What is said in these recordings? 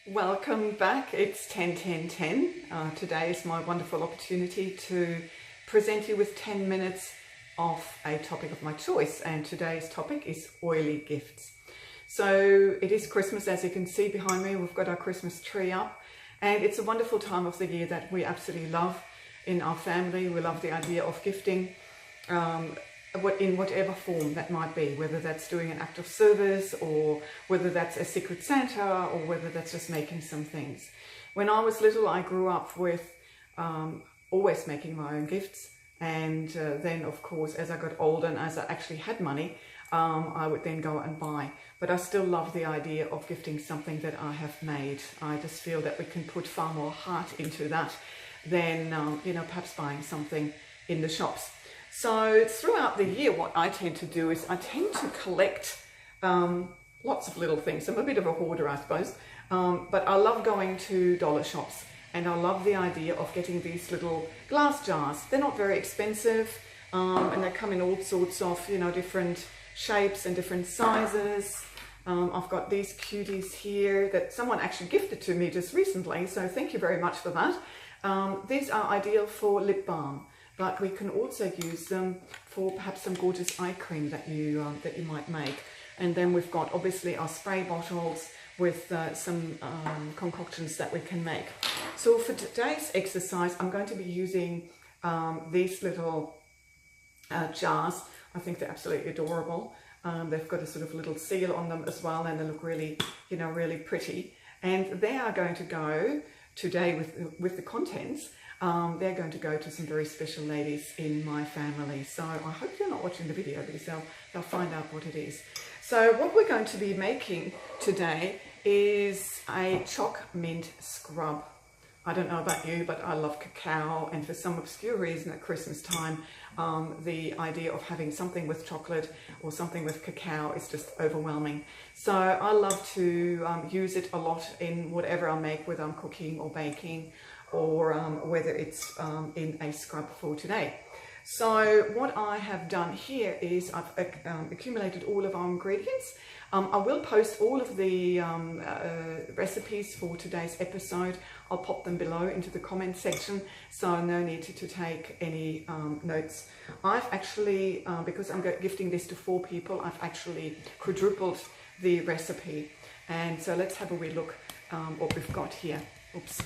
Welcome back. It's 10. Today is my wonderful opportunity to present you with 10 minutes of a topic of my choice, and today's topic is oily gifts. So it is Christmas, as you can see behind me. We've got our Christmas tree up, and it's a wonderful time of the year that we absolutely love in our family. We love the idea of gifting in whatever form that might be, whether that's doing an act of service, or whether that's a secret Santa, or whether that's just making some things. When I was little, I grew up with always making my own gifts, and then of course as I got older and as I actually had money, I would then go and buy. But I still love the idea of gifting something that I have made. I just feel that we can put far more heart into that than perhaps buying something in the shops. So throughout the year, what I tend to do is I tend to collect lots of little things. I'm a bit of a hoarder, I suppose, but I love going to dollar shops, and I love the idea of getting these little glass jars. They're not very expensive, and they come in all sorts of different shapes and different sizes. I've got these cuties here that someone actually gifted to me just recently, so thank you very much for that. These are ideal for lip balm, but we can also use them for perhaps some gorgeous eye cream that you might make. And then we've got obviously our spray bottles with some concoctions that we can make. So for today's exercise, I'm going to be using these little jars. I think they're absolutely adorable. They've got a sort of little seal on them as well, and they look really, really pretty. And they are going to go today with the contents. They're going to go to some very special ladies in my family. So I hope you're not watching the video, because they'll find out what it is. So what we're going to be making today is a Choc mint scrub. I don't know about you, but I love cacao, and for some obscure reason at Christmas time, the idea of having something with chocolate or something with cacao is just overwhelming. So I love to use it a lot in whatever I make, whether I'm cooking or baking, or whether it's in a scrub for today. So what I have done here is I've accumulated all of our ingredients. I will post all of the recipes for today's episode. I'll pop them below into the comment section, so no need to take any notes. I've actually, because I'm gifting this to 4 people, I've actually quadrupled the recipe. And so let's have a wee look what we've got here. Oops.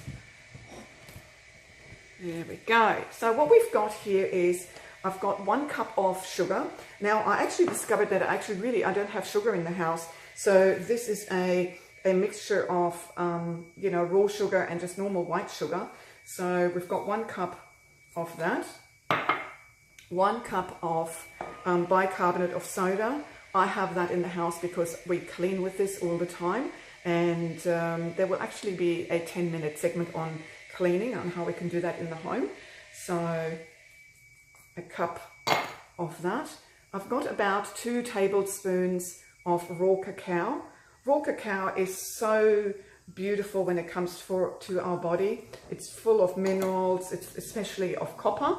There we go. So what we've got here is I've got 1 cup of sugar. Now I actually discovered that I don't have sugar in the house. So this is a mixture of raw sugar and just normal white sugar. So we've got 1 cup of that. 1 cup of bicarbonate of soda. I have that in the house because we clean with this all the time. And there will actually be a 10-minute segment on cleaning, on how we can do that in the home. So a cup of that. I've got about 2 tablespoons of raw cacao. Raw cacao is so beautiful when it comes to our body. It's full of minerals, it's especially of copper,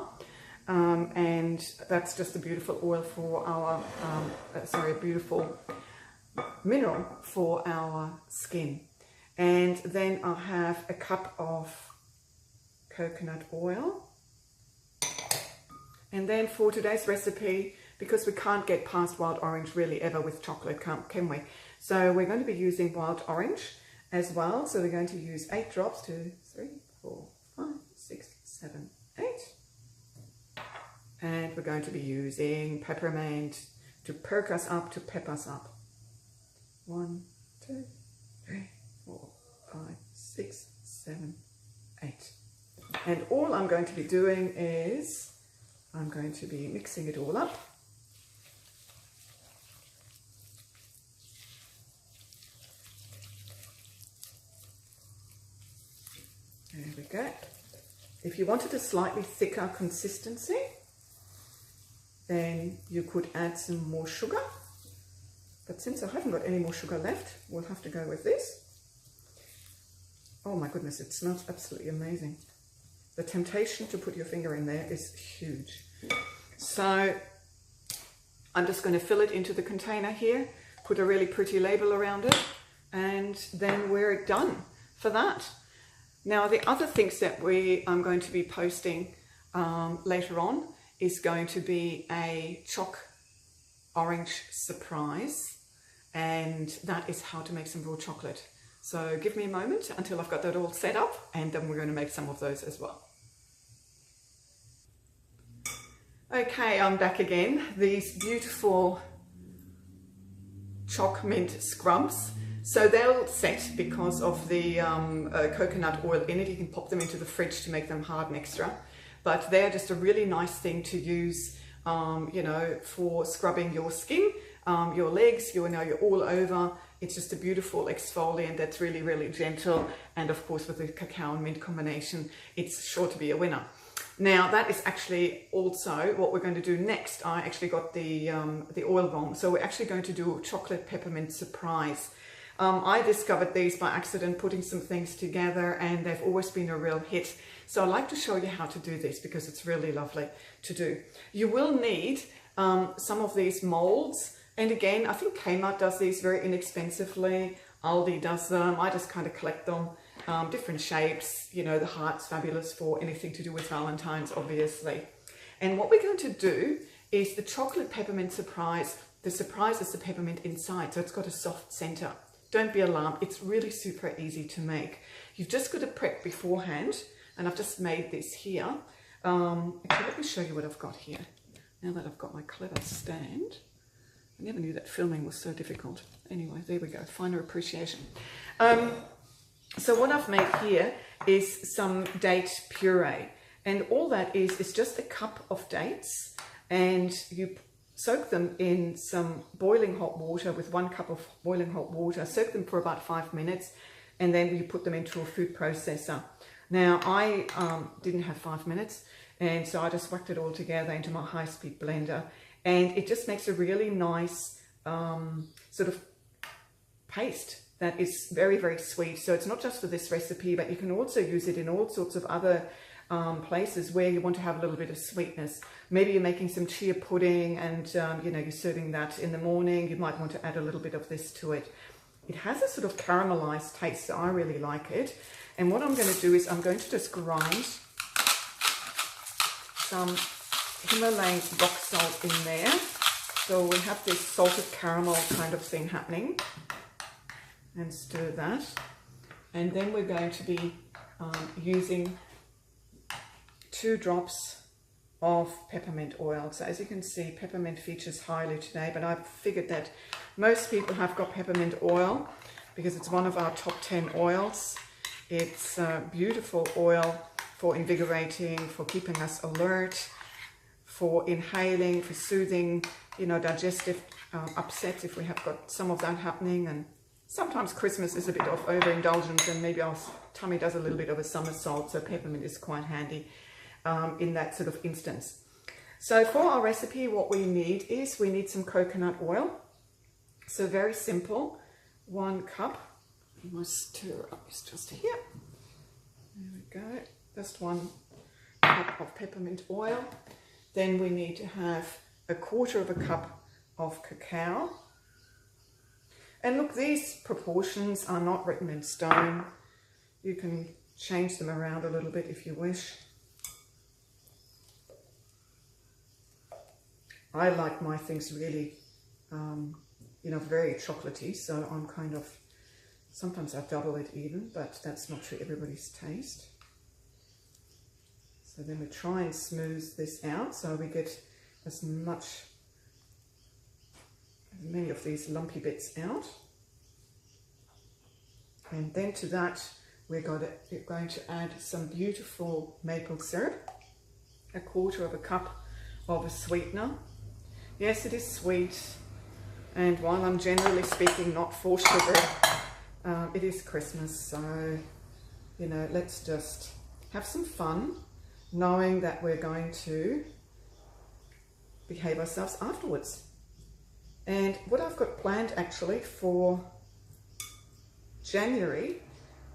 and that's just a beautiful oil for our beautiful mineral for our skin. And then I'll have a cup of coconut oil. And then for today's recipe, because we can't get past wild orange really ever with chocolate, can we? So we're going to be using wild orange as well. So we're going to use 8 drops, 2, 3, 4, 5, 6, 7, 8. And we're going to be using peppermint to perk us up, to pep us up. 1, 2, 3, 4, 5, 6, 7, 8. And all I'm going to be doing is I'm going to be mixing it all up. There we go. If you wanted a slightly thicker consistency, then you could add some more sugar. But since I haven't got any more sugar left, we'll have to go with this. Oh my goodness, it smells absolutely amazing. The temptation to put your finger in there is huge. So I'm just going to fill it into the container here, put a really pretty label around it, and then we're done. for that. Now the other things that I'm going to be posting later on is going to be a Choc orange surprise, and that is how to make some raw chocolate. So give me a moment until I've got that all set up, and then we're going to make some of those as well. Okay, I'm back again. These beautiful Choc mint scrumps. So they'll set because of the coconut oil in it. You can pop them into the fridge to make them hard and extra. But they're just a really nice thing to use, you know, for scrubbing your skin, your legs, you're all over. It's just a beautiful exfoliant that's really, really gentle. And of course, with the cacao and mint combination, it's sure to be a winner. Now that is actually also what we're going to do next. I actually got the oil wrong. So we're actually going to do a chocolate peppermint surprise. I discovered these by accident, putting some things together, and they've always been a real hit. So I'd like to show you how to do this because it's really lovely to do. You will need some of these molds. And again, I think Kmart does these very inexpensively. Aldi does them. I just kind of collect them. Different shapes, you know, the heart's fabulous for anything to do with Valentine's, obviously. And what we're going to do is the chocolate peppermint surprise. The surprise is the peppermint inside, so it's got a soft center. Don't be alarmed, it's really super easy to make. You've just got to prep beforehand, and I've just made this here. Actually, let me show you what I've got here. Now that I've got my clever stand. I never knew that filming was so difficult. Anyway, there we go, finer appreciation. So what I've made here is some date puree, and all that is just a cup of dates, and you soak them in some boiling hot water with 1 cup of boiling hot water. Soak them for about 5 minutes, and then you put them into a food processor. Now I didn't have 5 minutes, and so I just whacked it all together into my high-speed blender, and it just makes a really nice sort of paste that is very, very sweet. So it's not just for this recipe, but you can also use it in all sorts of other places where you want to have a little bit of sweetness. Maybe you're making some chia pudding and you know, you're serving that in the morning. You might want to add a little bit of this to it. It has a sort of caramelized taste, so I really like it. And what I'm going to do is I'm going to just grind some Himalayan rock salt in there. So we have this salted caramel kind of thing happening. And stir that, and then we're going to be using 2 drops of peppermint oil. So as you can see, peppermint features highly today, but I've figured that most people have got peppermint oil because it's one of our top 10 oils. It's a beautiful oil for invigorating, for keeping us alert, for inhaling, for soothing, you know, digestive upsets if we have got some of that happening. And sometimes Christmas is a bit of overindulgence and maybe our tummy does a little bit of a somersault, so peppermint is quite handy in that sort of instance. So for our recipe, what we need is we need some coconut oil. So very simple, 1 cup. You must stir up, it's just here. There we go, just 1 cup of peppermint oil. Then we need to have 1/4 cup of cacao. And look, these proportions are not written in stone. You can change them around a little bit if you wish. I like my things really, you know, very chocolatey. So I'm kind of, sometimes I double it even, but that's not to everybody's taste. So then we try and smooth this out so we get as many of these lumpy bits out. And then to that we're going to add some beautiful maple syrup, 1/4 cup of a sweetener. Yes, it is sweet, and while I'm generally speaking not for sugar, it is Christmas, so you know, let's just have some fun knowing that we're going to behave ourselves afterwards. And what I've got planned actually for January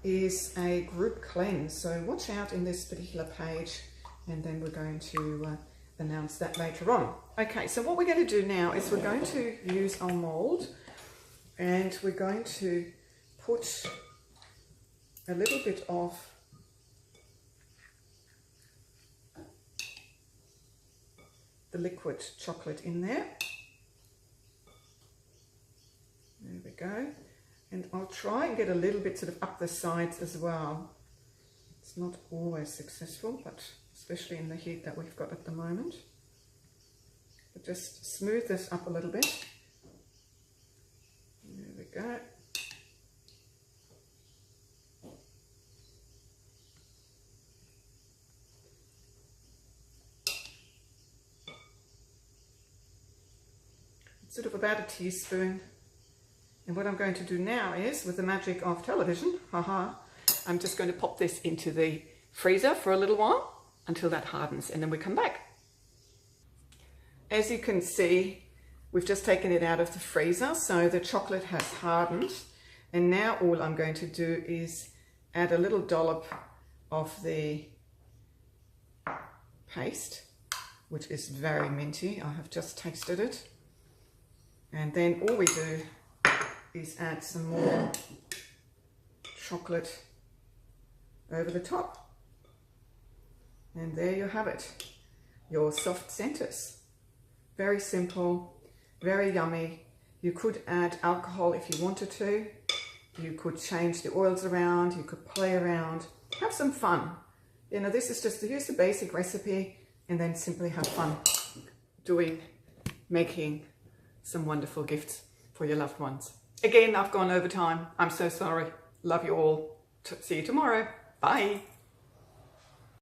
is a group cleanse, so watch out in this particular page, and then we're going to announce that later on. Okay, so what we're going to do now is we're going to use our mold, and we're going to put a little bit of the liquid chocolate in there. There we go. And I'll try and get a little bit sort of up the sides as well. It's not always successful, but especially in the heat that we've got at the moment. But just smooth this up a little bit. There we go. It's sort of about a teaspoon. And what I'm going to do now is, with the magic of television, I'm just going to pop this into the freezer for a little while until that hardens, and then we come back. As you can see, we've just taken it out of the freezer, so the chocolate has hardened. And now all I'm going to do is add a little dollop of the paste, which is very minty. I have just tasted it. And then all we do is add some more chocolate over the top. And there you have it, your soft centers. Very simple, very yummy. You could add alcohol if you wanted to. You could change the oils around, you could play around, have some fun. You know, this is just, here's the basic recipe, and then simply have fun making some wonderful gifts for your loved ones. Again, I've gone over time. I'm so sorry. Love you all. See you tomorrow. Bye.